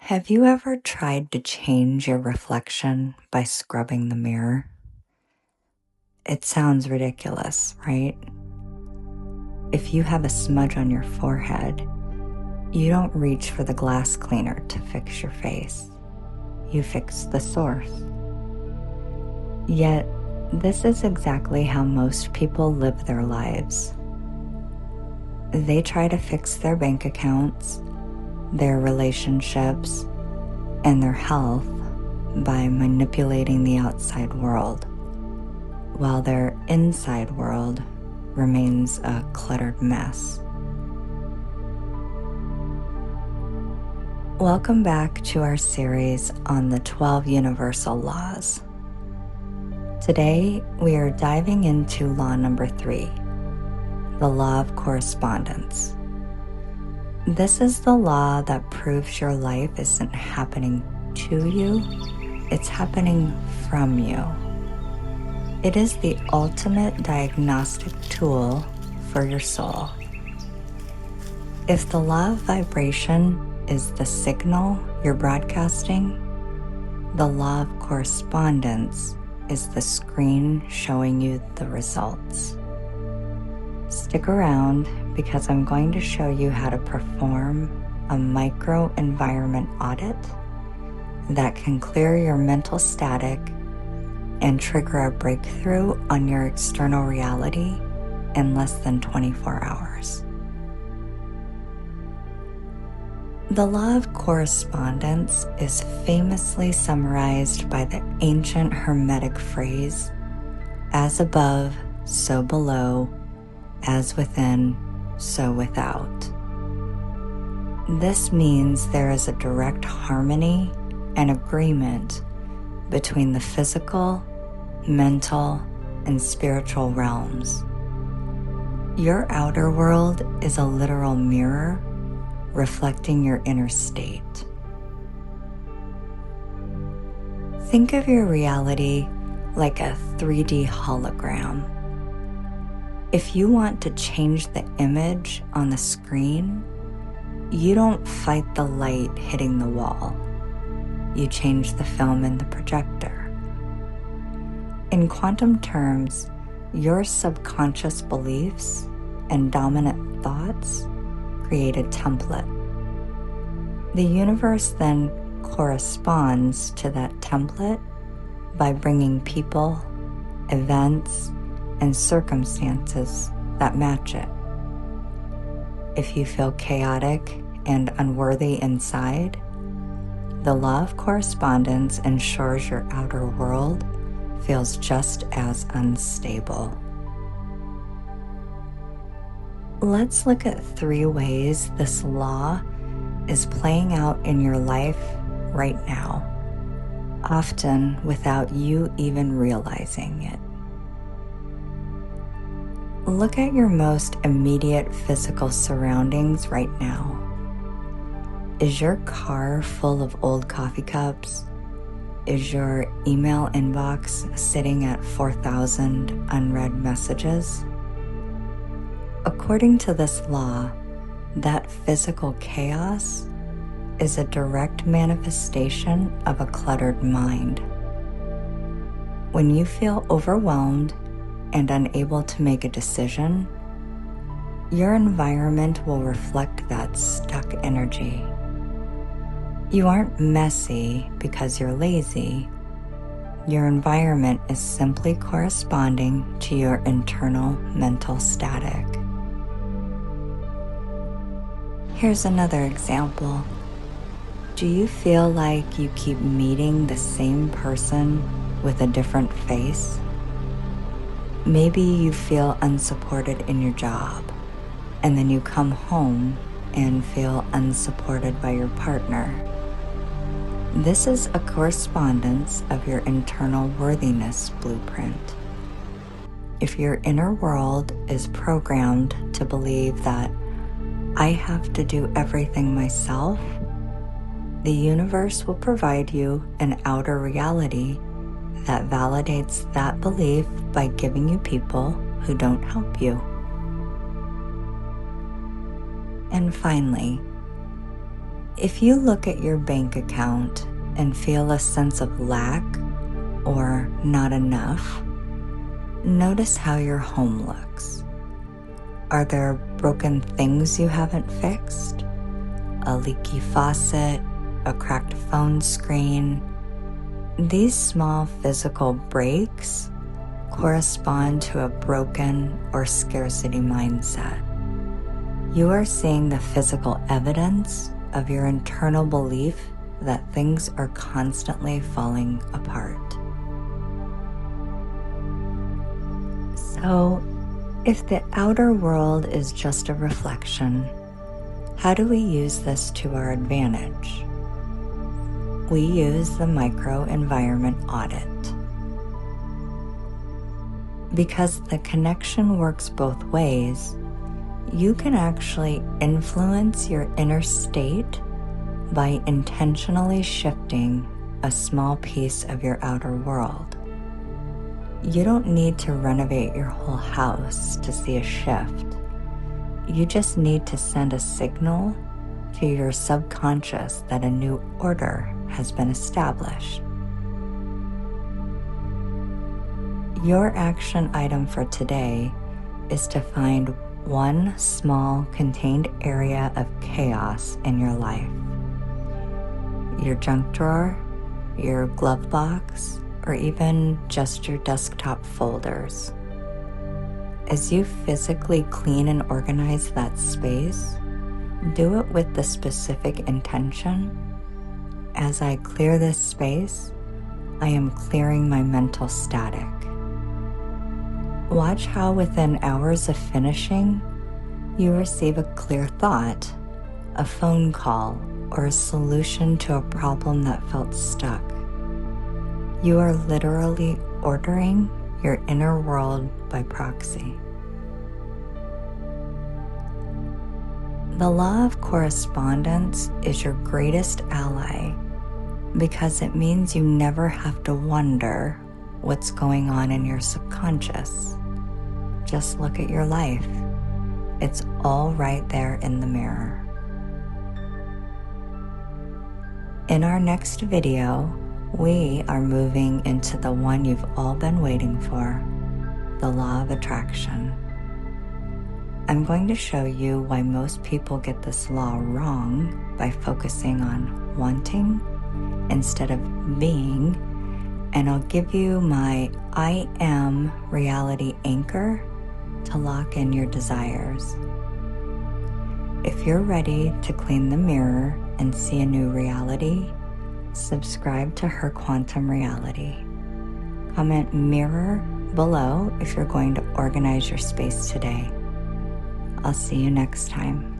Have you ever tried to change your reflection by scrubbing the mirror? It sounds ridiculous, right? If you have a smudge on your forehead, you don't reach for the glass cleaner to fix your face. You fix the source. Yet, this is exactly how most people live their lives. They try to fix their bank accounts, their relationships, and their health by manipulating the outside world, while their inside world remains a cluttered mess. Welcome back to our series on the 12 Universal Laws. Today, we are diving into law number 3, the Law of Correspondence. This is the law that proves your life isn't happening to you, it's happening from you. It is the ultimate diagnostic tool for your soul. If the law of vibration is the signal you're broadcasting, the law of correspondence is the screen showing you the results. Stick around because I'm going to show you how to perform a micro-environment audit that can clear your mental static and trigger a breakthrough on your external reality in less than 24 hours. The law of correspondence is famously summarized by the ancient Hermetic phrase, as above, so below, as within, so without. This means there is a direct harmony and agreement between the physical, mental, and spiritual realms. Your outer world is a literal mirror reflecting your inner state. Think of your reality like a 3D hologram. If you want to change the image on the screen, you don't fight the light hitting the wall. You change the film in the projector. In quantum terms, your subconscious beliefs and dominant thoughts create a template. The universe then corresponds to that template by bringing people, events, and circumstances that match it. If you feel chaotic and unworthy inside, the law of correspondence ensures your outer world feels just as unstable. Let's look at 3 ways this law is playing out in your life right now, often without you even realizing it. Look at your most immediate physical surroundings right now. Is your car full of old coffee cups? Is your email inbox sitting at 4,000 unread messages? According to this law, that physical chaos is a direct manifestation of a cluttered mind. When you feel overwhelmed and unable to make a decision, your environment will reflect that stuck energy. You aren't messy because you're lazy. Your environment is simply corresponding to your internal mental static. Here's another example. Do you feel like you keep meeting the same person with a different face? Maybe you feel unsupported in your job, and then you come home and feel unsupported by your partner. This is a correspondence of your internal worthiness blueprint. If your inner world is programmed to believe that I have to do everything myself, the universe will provide you an outer reality that validates that belief by giving you people who don't help you. And finally, If you look at your bank account and feel a sense of lack or not enough, notice how your home looks. Are there broken things you haven't fixed? A leaky faucet, a cracked phone screen? These small physical breaks correspond to a broken or scarcity mindset. You are seeing the physical evidence of your internal belief that things are constantly falling apart. So, if the outer world is just a reflection, how do we use this to our advantage? We use the Micro-Environment Audit. Because the connection works both ways, you can actually influence your inner state by intentionally shifting a small piece of your outer world. You don't need to renovate your whole house to see a shift. You just need to send a signal to your subconscious that a new order has been established. Your action item for today is to find one small contained area of chaos in your life. Your junk drawer, your glove box, or even just your desktop folders. As you physically clean and organize that space, do it with the specific intention: as I clear this space, I am clearing my mental static. Watch how within hours of finishing, you receive a clear thought, a phone call, or a solution to a problem that felt stuck. You are literally ordering your inner world by proxy. The law of correspondence is your greatest ally because it means you never have to wonder what's going on in your subconscious. Just look at your life. It's all right there in the mirror. In our next video, we are moving into the one you've all been waiting for, the law of attraction. I'm going to show you why most people get this law wrong by focusing on wanting instead of being, and I'll give you my I am reality anchor to lock in your desires. If you're ready to clean the mirror and see a new reality, subscribe to Her Quantum Reality. Comment mirror below if you're going to organize your space today. I'll see you next time.